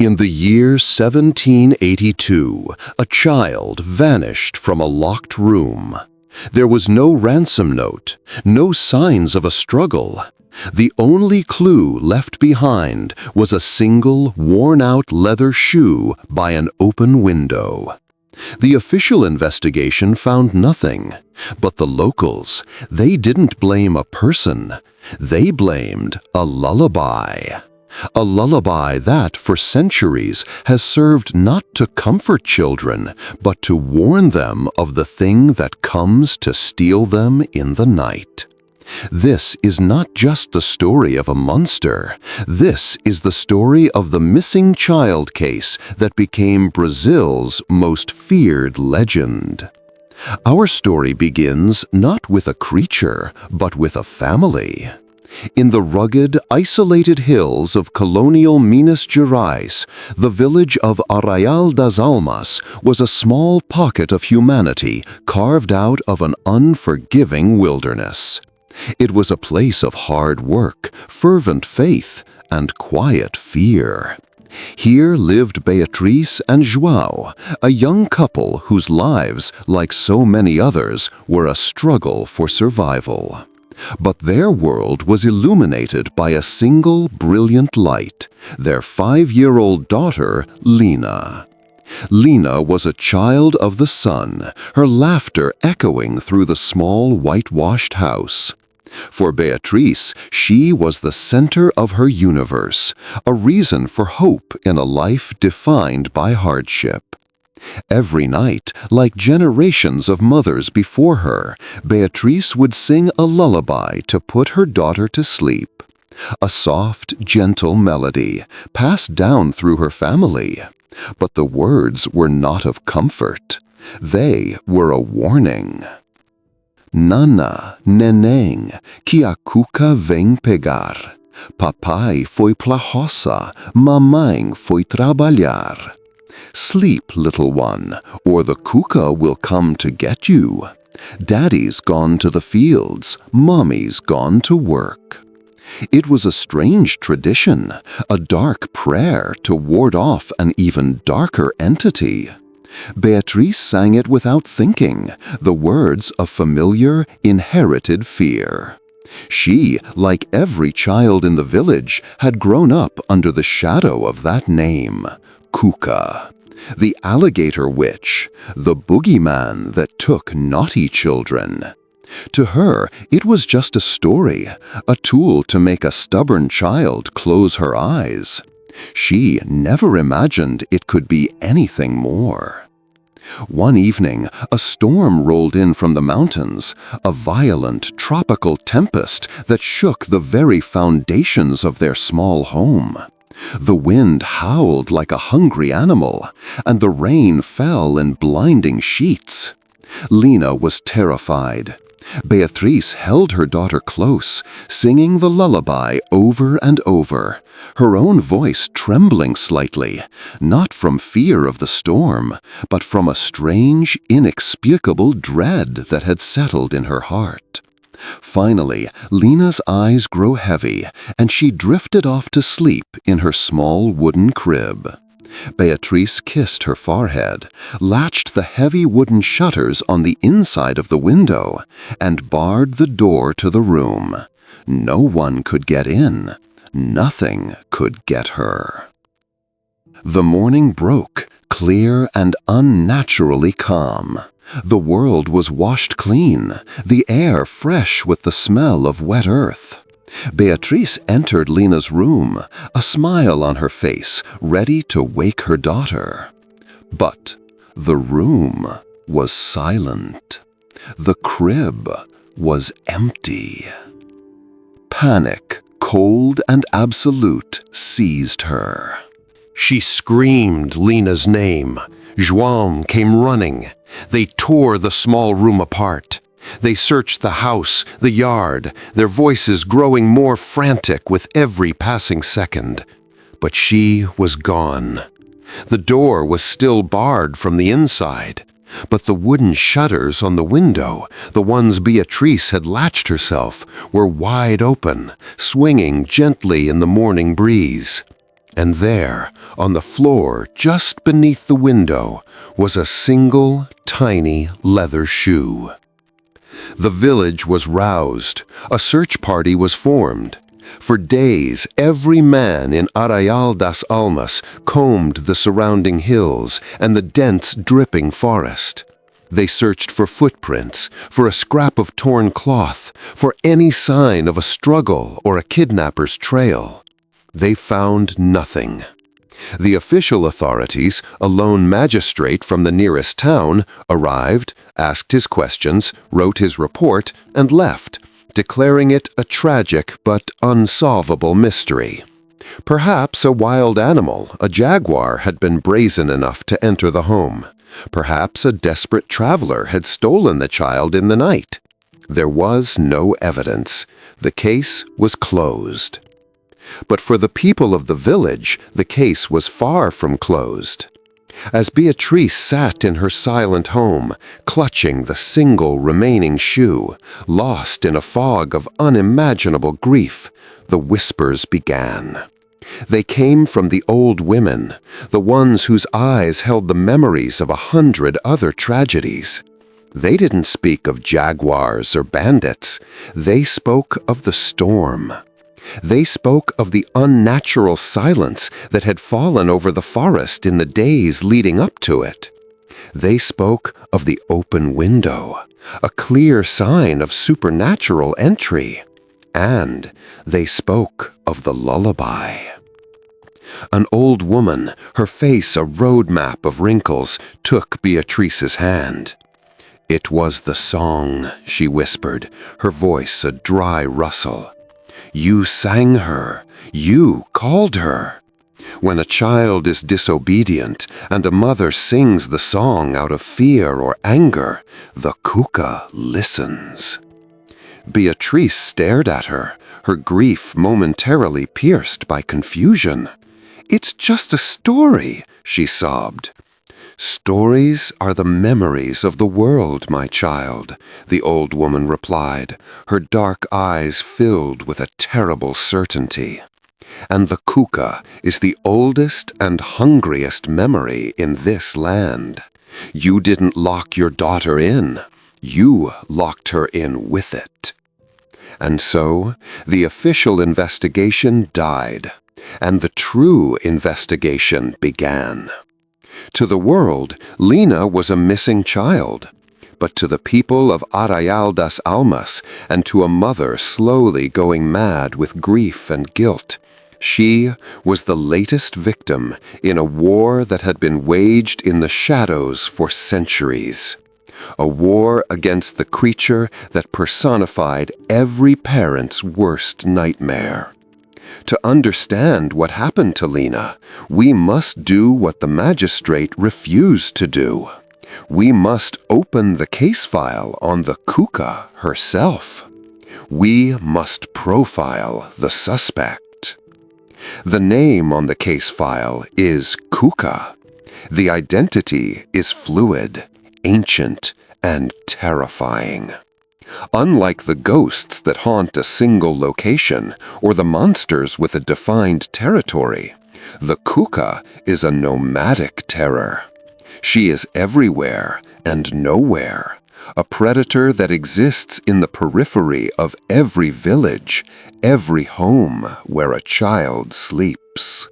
In the year 1782, a child vanished from a locked room. There was no ransom note, no signs of a struggle. The only clue left behind was a single worn-out leather shoe by an open window. The official investigation found nothing, but the locals, they didn't blame a person. They blamed a lullaby. A lullaby that, for centuries, has served not to comfort children, but to warn them of the thing that comes to steal them in the night. This is not just the story of a monster. This is the story of the missing child case that became Brazil's most feared legend. Our story begins not with a creature, but with a family. In the rugged, isolated hills of colonial Minas Gerais, the village of Arraial das Almas was a small pocket of humanity carved out of an unforgiving wilderness. It was a place of hard work, fervent faith, and quiet fear. Here lived Beatriz and João, a young couple whose lives, like so many others, were a struggle for survival. But their world was illuminated by a single brilliant light, their 5-year-old daughter, Lina. Lina was a child of the sun, her laughter echoing through the small whitewashed house. For Beatriz, she was the center of her universe, a reason for hope in a life defined by hardship. Every night, like generations of mothers before her, Beatriz would sing a lullaby to put her daughter to sleep. A soft, gentle melody passed down through her family. But the words were not of comfort. They were a warning. Nana, neném, que a Cuca vem pegar. Papai foi pra roça, mamãe foi trabalhar. Sleep, little one, or the Cuca will come to get you. Daddy's gone to the fields, Mommy's gone to work. It was a strange tradition, a dark prayer to ward off an even darker entity. Beatriz sang it without thinking, the words of familiar, inherited fear. She, like every child in the village, had grown up under the shadow of that name, Cuca. The alligator-witch, the boogeyman that took naughty children. To her, it was just a story, a tool to make a stubborn child close her eyes. She never imagined it could be anything more. One evening, a storm rolled in from the mountains, a violent tropical tempest that shook the very foundations of their small home. The wind howled like a hungry animal, and the rain fell in blinding sheets. Lina was terrified. Beatriz held her daughter close, singing the lullaby over and over, her own voice trembling slightly, not from fear of the storm, but from a strange, inexplicable dread that had settled in her heart. Finally, Lina's eyes grew heavy, and she drifted off to sleep in her small wooden crib. Beatriz kissed her forehead, latched the heavy wooden shutters on the inside of the window, and barred the door to the room. No one could get in. Nothing could get her. The morning broke, clear and unnaturally calm. The world was washed clean, the air fresh with the smell of wet earth. Beatriz entered Lina's room, a smile on her face, ready to wake her daughter. But the room was silent. The crib was empty. Panic, cold and absolute, seized her. She screamed Lina's name. João came running. They tore the small room apart. They searched the house, the yard, their voices growing more frantic with every passing second. But she was gone. The door was still barred from the inside, but the wooden shutters on the window, the ones Beatriz had latched herself, were wide open, swinging gently in the morning breeze. And there, on the floor just beneath the window, was a single, tiny leather shoe. The village was roused. A search party was formed. For days, every man in Arrayal das Almas combed the surrounding hills and the dense, dripping forest. They searched for footprints, for a scrap of torn cloth, for any sign of a struggle or a kidnapper's trail. They found nothing. The official authorities, a lone magistrate from the nearest town, arrived, asked his questions, wrote his report, and left, declaring it a tragic but unsolvable mystery. Perhaps a wild animal, a jaguar, had been brazen enough to enter the home. Perhaps a desperate traveler had stolen the child in the night. There was no evidence. The case was closed. But for the people of the village, the case was far from closed. As Beatrice sat in her silent home, clutching the single remaining shoe, lost in a fog of unimaginable grief, the whispers began. They came from the old women, the ones whose eyes held the memories of 100 other tragedies. They didn't speak of jaguars or bandits. They spoke of the storm. They spoke of the unnatural silence that had fallen over the forest in the days leading up to it. They spoke of the open window, a clear sign of supernatural entry. And they spoke of the lullaby. An old woman, her face a road map of wrinkles, took Beatrice's hand. "It was the song," she whispered, her voice a dry rustle. "You sang her. You called her." When a child is disobedient and a mother sings the song out of fear or anger, the Cuca listens. Beatrice stared at her, her grief momentarily pierced by confusion. "It's just a story," she sobbed. "Stories are the memories of the world, my child," the old woman replied, her dark eyes filled with a terrible certainty. "And the Cuca is the oldest and hungriest memory in this land. You didn't lock your daughter in. You locked her in with it." And so, the official investigation died, and the true investigation began. To the world, Lena was a missing child. But to the people of Arrayal das Almas, and to a mother slowly going mad with grief and guilt, she was the latest victim in a war that had been waged in the shadows for centuries. A war against the creature that personified every parent's worst nightmare. To understand what happened to Lena, we must do what the magistrate refused to do. We must open the case file on the Cuca herself. We must profile the suspect. The name on the case file is Cuca. The identity is fluid, ancient, and terrifying. Unlike the ghosts that haunt a single location or the monsters with a defined territory, the Cuca is a nomadic terror. She is everywhere and nowhere, a predator that exists in the periphery of every village, every home where a child sleeps.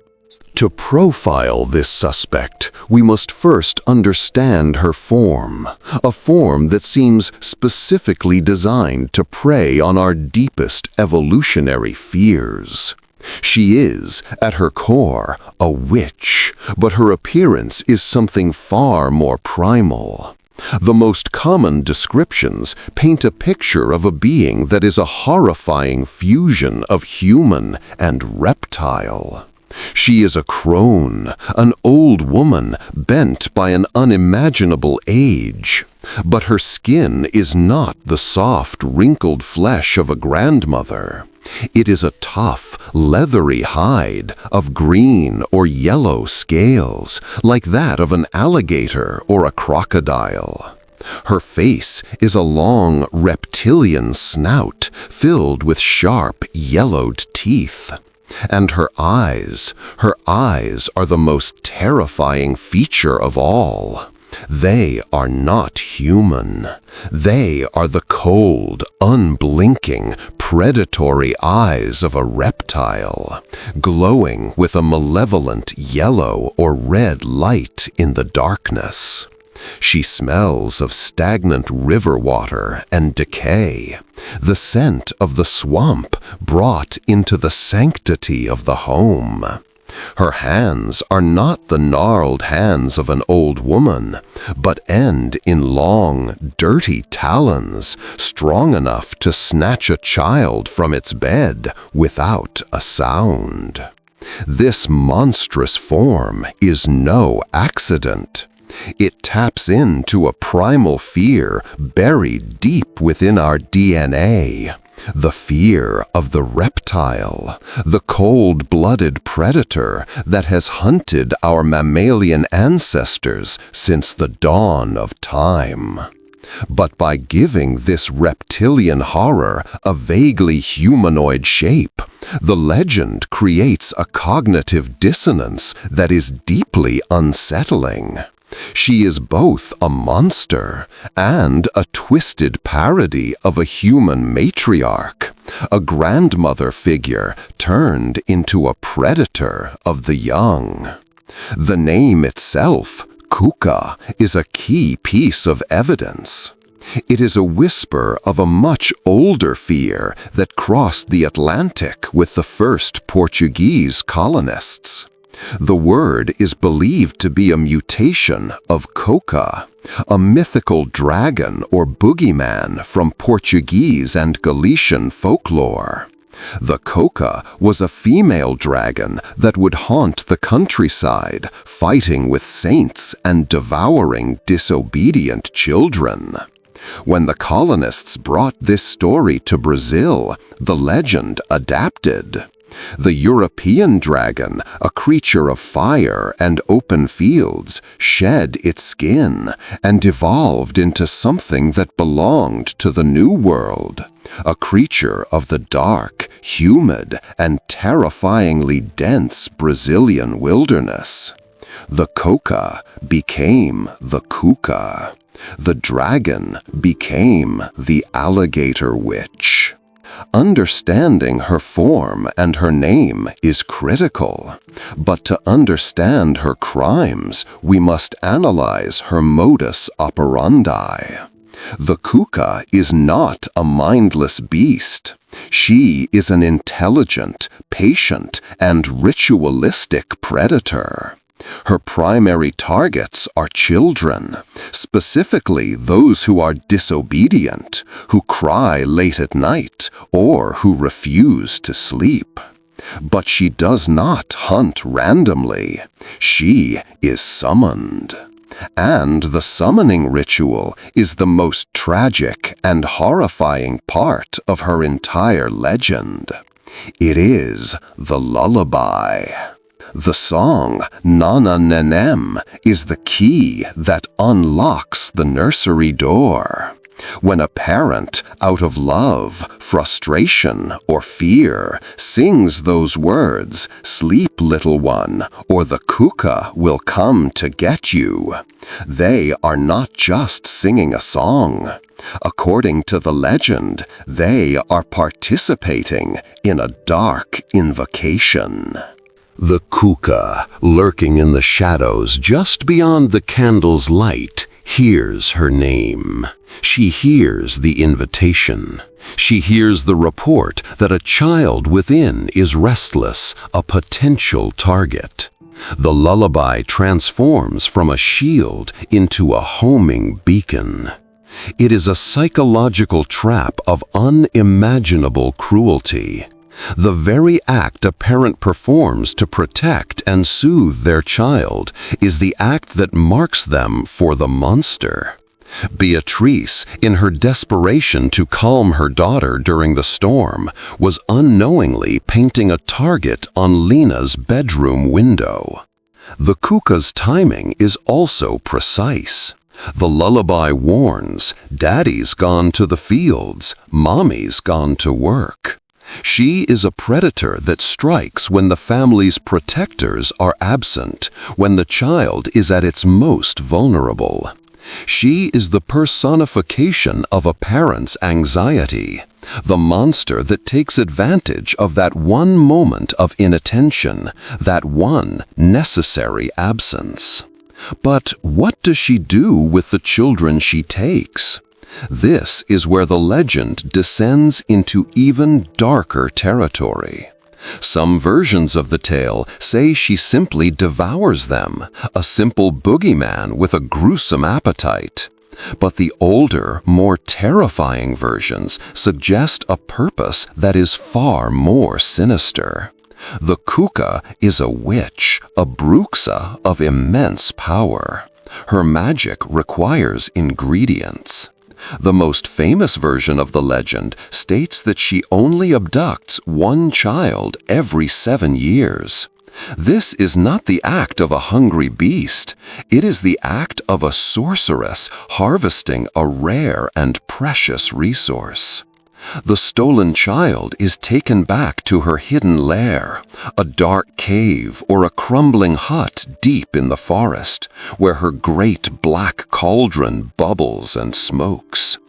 To profile this suspect, we must first understand her form, a form that seems specifically designed to prey on our deepest evolutionary fears. She is, at her core, a witch, but her appearance is something far more primal. The most common descriptions paint a picture of a being that is a horrifying fusion of human and reptile. She is a crone, an old woman bent by an unimaginable age. But her skin is not the soft, wrinkled flesh of a grandmother. It is a tough, leathery hide of green or yellow scales, like that of an alligator or a crocodile. Her face is a long, reptilian snout filled with sharp, yellowed teeth. And her eyes are the most terrifying feature of all. They are not human. They are the cold, unblinking, predatory eyes of a reptile, glowing with a malevolent yellow or red light in the darkness. She smells of stagnant river water and decay, the scent of the swamp brought into the sanctity of the home. Her hands are not the gnarled hands of an old woman, but end in long, dirty talons, strong enough to snatch a child from its bed without a sound. This monstrous form is no accident. It taps into a primal fear buried deep within our DNA. The fear of the reptile, the cold-blooded predator that has hunted our mammalian ancestors since the dawn of time. But by giving this reptilian horror a vaguely humanoid shape, the legend creates a cognitive dissonance that is deeply unsettling. She is both a monster and a twisted parody of a human matriarch, a grandmother figure turned into a predator of the young. The name itself, Cuca, is a key piece of evidence. It is a whisper of a much older fear that crossed the Atlantic with the first Portuguese colonists. The word is believed to be a mutation of Cuca, a mythical dragon or boogeyman from Portuguese and Galician folklore. The Cuca was a female dragon that would haunt the countryside, fighting with saints and devouring disobedient children. When the colonists brought this story to Brazil, the legend adapted. The European dragon, a creature of fire and open fields, shed its skin and evolved into something that belonged to the New World, a creature of the dark, humid, and terrifyingly dense Brazilian wilderness. The Cuca became the Cuca. The dragon became the alligator-witch. Understanding her form and her name is critical, but to understand her crimes, we must analyze her modus operandi. The Cuca is not a mindless beast. She is an intelligent, patient, and ritualistic predator. Her primary targets are children, specifically those who are disobedient, who cry late at night, or who refuse to sleep. But she does not hunt randomly. She is summoned. And the summoning ritual is the most tragic and horrifying part of her entire legend. It is the lullaby. The song, Nana Nenem, is the key that unlocks the nursery door. When a parent, out of love, frustration, or fear, sings those words, "Sleep, little one, or the Cuca will come to get you," they are not just singing a song. According to the legend, they are participating in a dark invocation. The Cuca, lurking in the shadows just beyond the candle's light, hears her name. She hears the invitation. She hears the report that a child within is restless, a potential target. The lullaby transforms from a shield into a homing beacon. It is a psychological trap of unimaginable cruelty. The very act a parent performs to protect and soothe their child is the act that marks them for the monster. Beatrice, in her desperation to calm her daughter during the storm, was unknowingly painting a target on Lena's bedroom window. The Cuca's timing is also precise. The lullaby warns, "Daddy's gone to the fields, Mommy's gone to work." She is a predator that strikes when the family's protectors are absent, when the child is at its most vulnerable. She is the personification of a parent's anxiety, the monster that takes advantage of that one moment of inattention, that one necessary absence. But what does she do with the children she takes? This is where the legend descends into even darker territory. Some versions of the tale say she simply devours them, a simple boogeyman with a gruesome appetite. But the older, more terrifying versions suggest a purpose that is far more sinister. The Cuca is a witch, a bruxa of immense power. Her magic requires ingredients. The most famous version of the legend states that she only abducts one child every 7 years. This is not the act of a hungry beast. It is the act of a sorceress harvesting a rare and precious resource. The stolen child is taken back to her hidden lair, a dark cave or a crumbling hut deep in the forest, where her great black cauldron bubbles and smokes.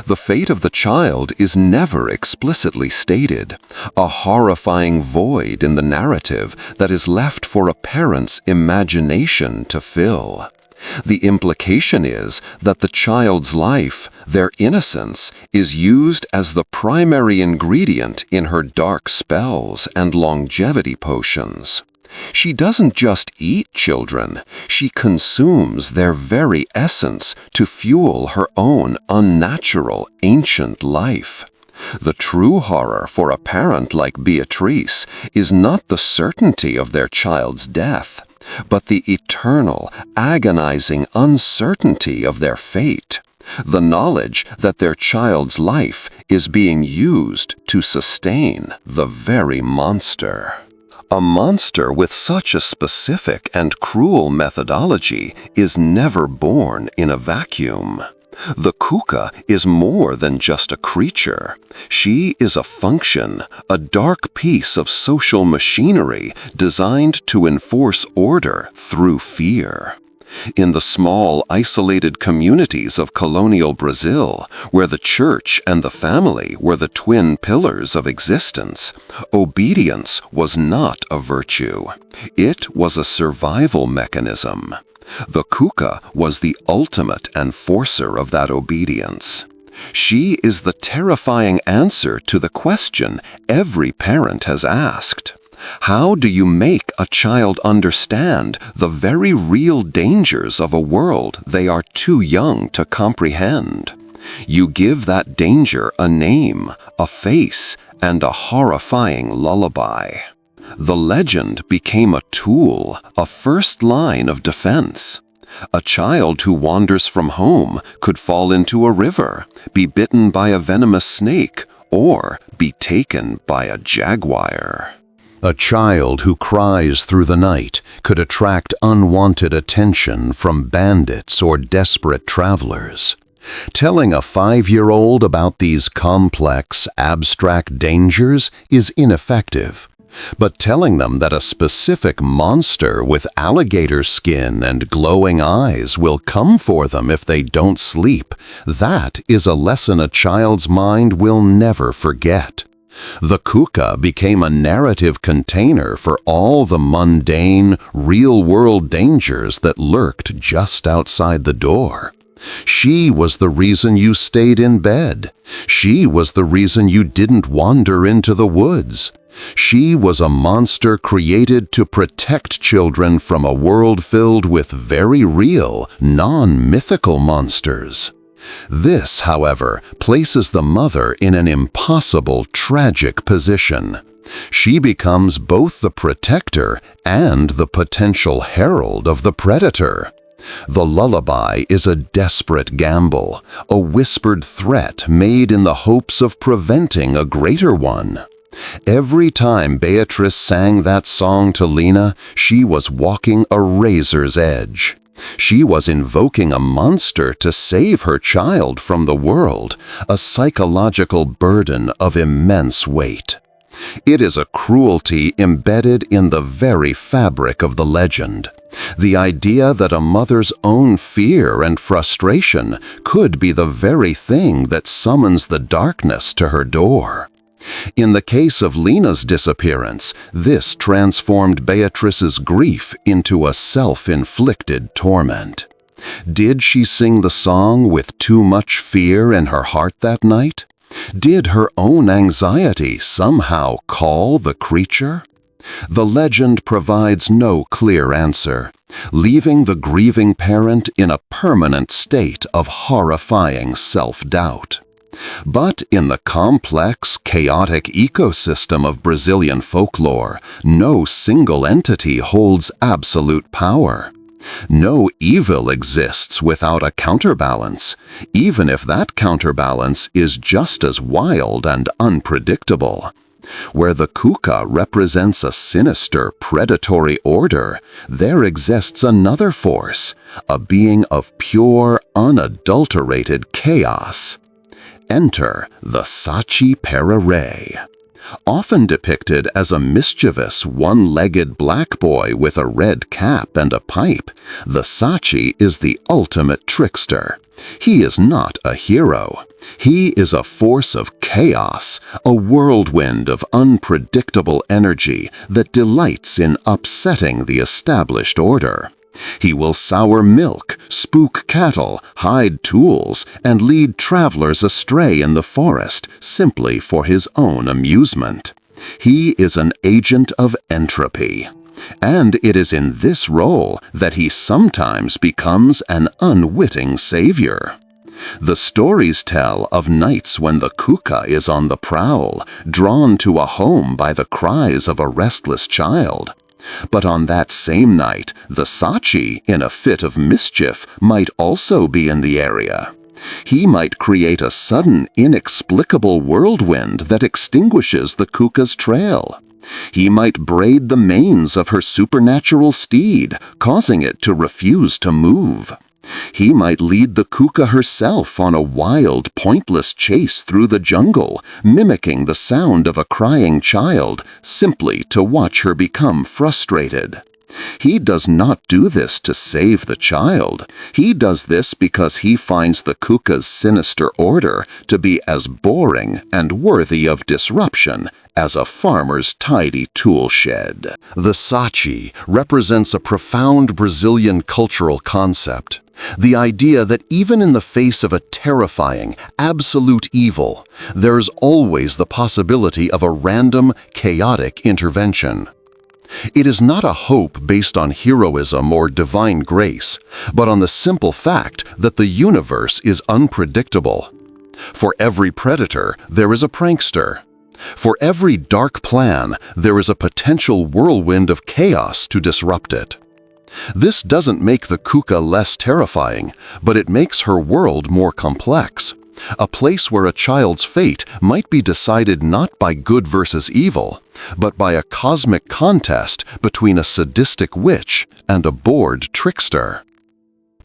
The fate of the child is never explicitly stated, a horrifying void in the narrative that is left for a parent's imagination to fill. The implication is that the child's life, their innocence, is used as the primary ingredient in her dark spells and longevity potions. She doesn't just eat children, she consumes their very essence to fuel her own unnatural, ancient life. The true horror for a parent like Beatrice is not the certainty of their child's death, but the eternal, agonizing uncertainty of their fate, the knowledge that their child's life is being used to sustain the very monster. A monster with such a specific and cruel methodology is never born in a vacuum. The Cuca is more than just a creature. She is a function, a dark piece of social machinery designed to enforce order through fear. In the small, isolated communities of colonial Brazil, where the church and the family were the twin pillars of existence, obedience was not a virtue. It was a survival mechanism. The Cuca was the ultimate enforcer of that obedience. She is the terrifying answer to the question every parent has asked. How do you make a child understand the very real dangers of a world they are too young to comprehend? You give that danger a name, a face, and a horrifying lullaby. The legend became a tool, a first line of defense. A child who wanders from home could fall into a river, be bitten by a venomous snake, or be taken by a jaguar. A child who cries through the night could attract unwanted attention from bandits or desperate travelers. Telling a 5-year-old about these complex, abstract dangers is ineffective. But telling them that a specific monster with alligator skin and glowing eyes will come for them if they don't sleep, that is a lesson a child's mind will never forget. The Cuca became a narrative container for all the mundane, real-world dangers that lurked just outside the door. She was the reason you stayed in bed. She was the reason you didn't wander into the woods. She was a monster created to protect children from a world filled with very real, non-mythical monsters. This, however, places the mother in an impossible, tragic position. She becomes both the protector and the potential herald of the predator. The lullaby is a desperate gamble, a whispered threat made in the hopes of preventing a greater one. Every time Beatrice sang that song to Lena, she was walking a razor's edge. She was invoking a monster to save her child from the world, a psychological burden of immense weight. It is a cruelty embedded in the very fabric of the legend. The idea that a mother's own fear and frustration could be the very thing that summons the darkness to her door. In the case of Lena's disappearance, this transformed Beatrice's grief into a self-inflicted torment. Did she sing the song with too much fear in her heart that night? Did her own anxiety somehow call the creature? The legend provides no clear answer, leaving the grieving parent in a permanent state of horrifying self-doubt. But in the complex, chaotic ecosystem of Brazilian folklore, no single entity holds absolute power. No evil exists without a counterbalance, even if that counterbalance is just as wild and unpredictable. Where the Cuca represents a sinister, predatory order, there exists another force, a being of pure, unadulterated chaos. Enter the Saci Pererê. Often depicted as a mischievous, one-legged black boy with a red cap and a pipe, the Saci is the ultimate trickster. He is not a hero. He is a force of chaos, a whirlwind of unpredictable energy that delights in upsetting the established order. He will sour milk, spook cattle, hide tools, and lead travelers astray in the forest simply for his own amusement. He is an agent of entropy. And it is in this role that he sometimes becomes an unwitting savior. The stories tell of nights when the Cuca is on the prowl, drawn to a home by the cries of a restless child. But on that same night, the Saci, in a fit of mischief, might also be in the area. He might create a sudden, inexplicable whirlwind that extinguishes the Cuca's trail. He might braid the manes of her supernatural steed, causing it to refuse to move. He might lead the Cuca herself on a wild, pointless chase through the jungle, mimicking the sound of a crying child, simply to watch her become frustrated. He does not do this to save the child. He does this because he finds the Cuca's sinister order to be as boring and worthy of disruption as a farmer's tidy tool shed. The Saci represents a profound Brazilian cultural concept. The idea that even in the face of a terrifying, absolute evil, there's always the possibility of a random, chaotic intervention. It is not a hope based on heroism or divine grace, but on the simple fact that the universe is unpredictable. For every predator, there is a prankster. For every dark plan, there is a potential whirlwind of chaos to disrupt it. This doesn't make the Cuca less terrifying, but it makes her world more complex. A place where a child's fate might be decided not by good versus evil, but by a cosmic contest between a sadistic witch and a bored trickster.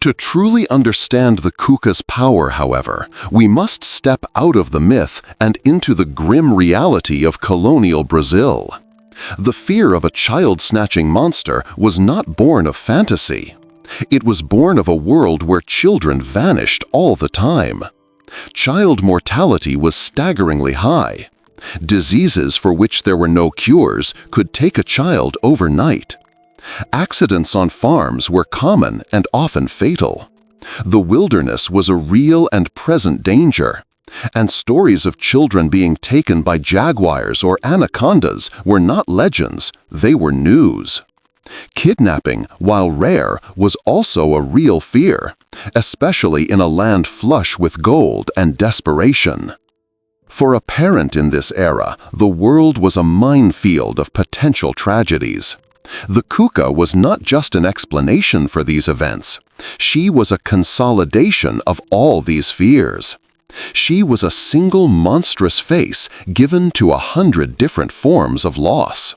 To truly understand the Cuca's power, however, we must step out of the myth and into the grim reality of colonial Brazil. The fear of a child-snatching monster was not born of fantasy. It was born of a world where children vanished all the time. Child mortality was staggeringly high. Diseases for which there were no cures could take a child overnight. Accidents on farms were common and often fatal. The wilderness was a real and present danger, and stories of children being taken by jaguars or anacondas were not legends, they were news. Kidnapping, while rare, was also a real fear, especially in a land flush with gold and desperation. For a parent in this era, the world was a minefield of potential tragedies. The Cuca was not just an explanation for these events. She was a consolidation of all these fears. She was a single monstrous face given to 100 different forms of loss.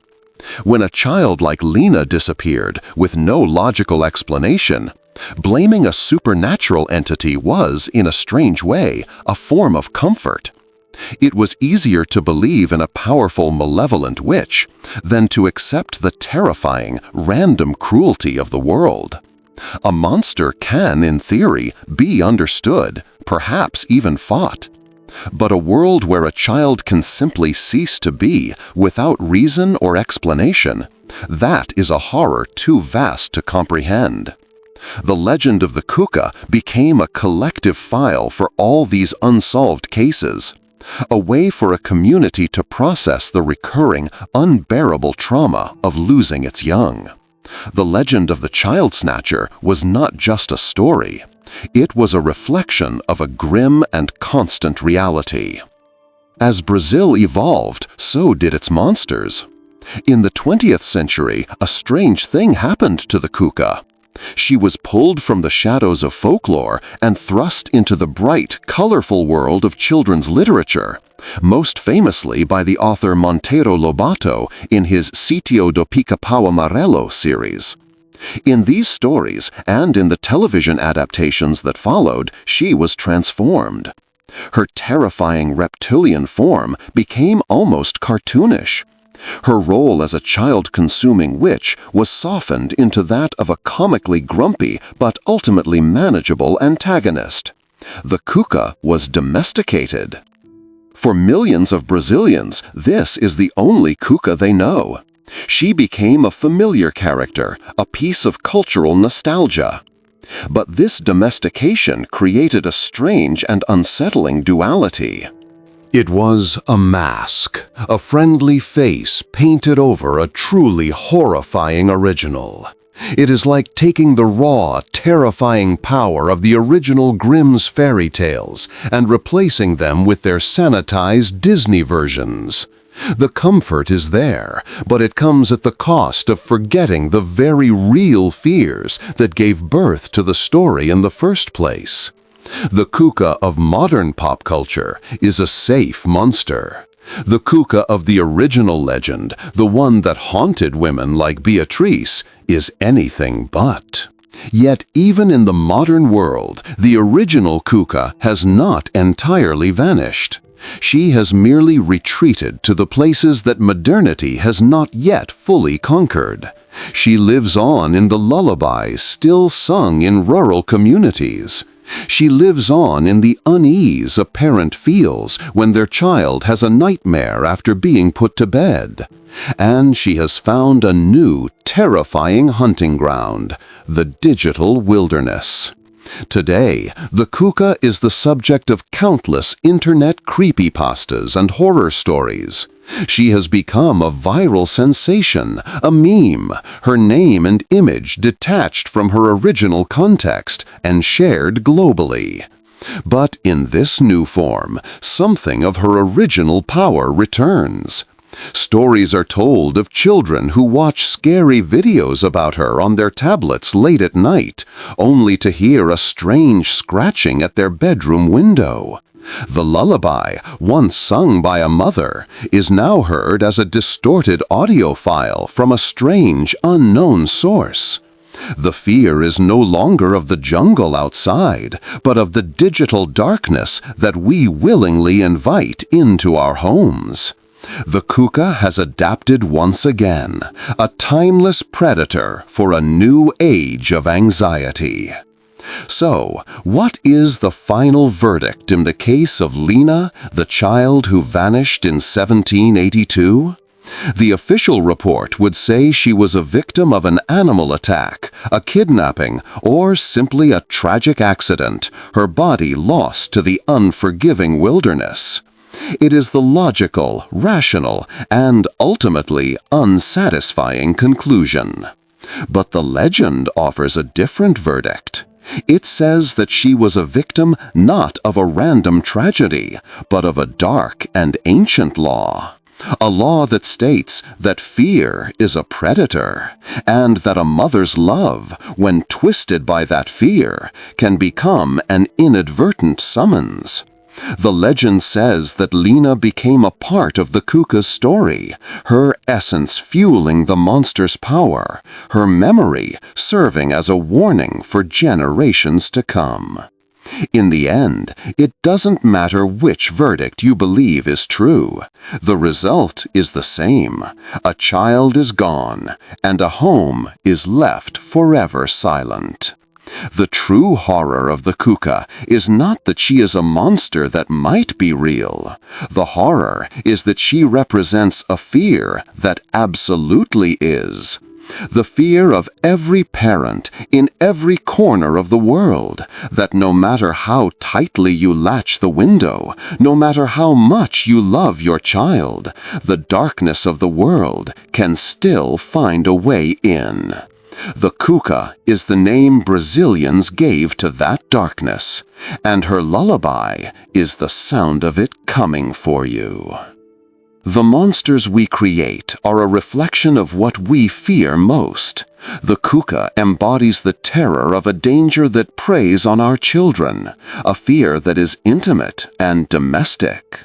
When a child like Lena disappeared with no logical explanation, blaming a supernatural entity was, in a strange way, a form of comfort. It was easier to believe in a powerful, malevolent witch than to accept the terrifying, random cruelty of the world. A monster can, in theory, be understood, perhaps even fought. But a world where a child can simply cease to be without reason or explanation, that is a horror too vast to comprehend. The legend of the Cuca became a collective file for all these unsolved cases, a way for a community to process the recurring, unbearable trauma of losing its young. The legend of the child snatcher was not just a story. It was a reflection of a grim and constant reality. As Brazil evolved, so did its monsters. In the 20th century, a strange thing happened to the Cuca. She was pulled from the shadows of folklore and thrust into the bright, colorful world of children's literature, most famously by the author Monteiro Lobato in his Sítio do Pica-Pau Amarelo series. In these stories, and in the television adaptations that followed, she was transformed. Her terrifying reptilian form became almost cartoonish. Her role as a child-consuming witch was softened into that of a comically grumpy but ultimately manageable antagonist. The Cuca was domesticated. For millions of Brazilians, this is the only Cuca they know. She became a familiar character, a piece of cultural nostalgia. But this domestication created a strange and unsettling duality. It was a mask, a friendly face painted over a truly horrifying original. It is like taking the raw, terrifying power of the original Grimm's fairy tales and replacing them with their sanitized Disney versions. The comfort is there, but it comes at the cost of forgetting the very real fears that gave birth to the story in the first place. The Cuca of modern pop culture is a safe monster. The Cuca of the original legend, the one that haunted women like Beatrice, is anything but. Yet even in the modern world, the original Cuca has not entirely vanished. She has merely retreated to the places that modernity has not yet fully conquered. She lives on in the lullabies still sung in rural communities. She lives on in the unease a parent feels when their child has a nightmare after being put to bed. And she has found a new, terrifying hunting ground, the digital wilderness. Today, the Cuca is the subject of countless internet creepypastas and horror stories. She has become a viral sensation, a meme, her name and image detached from her original context and shared globally. But in this new form, something of her original power returns. Stories are told of children who watch scary videos about her on their tablets late at night, only to hear a strange scratching at their bedroom window. The lullaby, once sung by a mother, is now heard as a distorted audio file from a strange, unknown source. The fear is no longer of the jungle outside, but of the digital darkness that we willingly invite into our homes. The Cuca has adapted once again, a timeless predator for a new age of anxiety. So, what is the final verdict in the case of Lena, the child who vanished in 1782? The official report would say she was a victim of an animal attack, a kidnapping, or simply a tragic accident, her body lost to the unforgiving wilderness. It is the logical, rational, and ultimately unsatisfying conclusion. But the legend offers a different verdict. It says that she was a victim not of a random tragedy, but of a dark and ancient law. A law that states that fear is a predator, and that a mother's love, when twisted by that fear, can become an inadvertent summons. The legend says that Lena became a part of the Cuca's story, her essence fueling the monster's power, her memory serving as a warning for generations to come. In the end, it doesn't matter which verdict you believe is true. The result is the same. A child is gone, and a home is left forever silent. The true horror of the Cuca is not that she is a monster that might be real. The horror is that she represents a fear that absolutely is. The fear of every parent in every corner of the world, that no matter how tightly you latch the window, no matter how much you love your child, the darkness of the world can still find a way in. The Cuca is the name Brazilians gave to that darkness, and her lullaby is the sound of it coming for you. The monsters we create are a reflection of what we fear most. The Cuca embodies the terror of a danger that preys on our children, a fear that is intimate and domestic.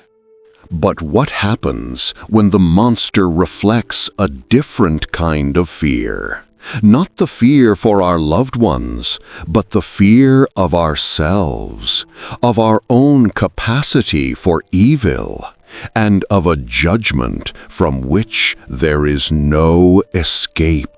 But what happens when the monster reflects a different kind of fear? Not the fear for our loved ones, but the fear of ourselves, of our own capacity for evil, and of a judgment from which there is no escape.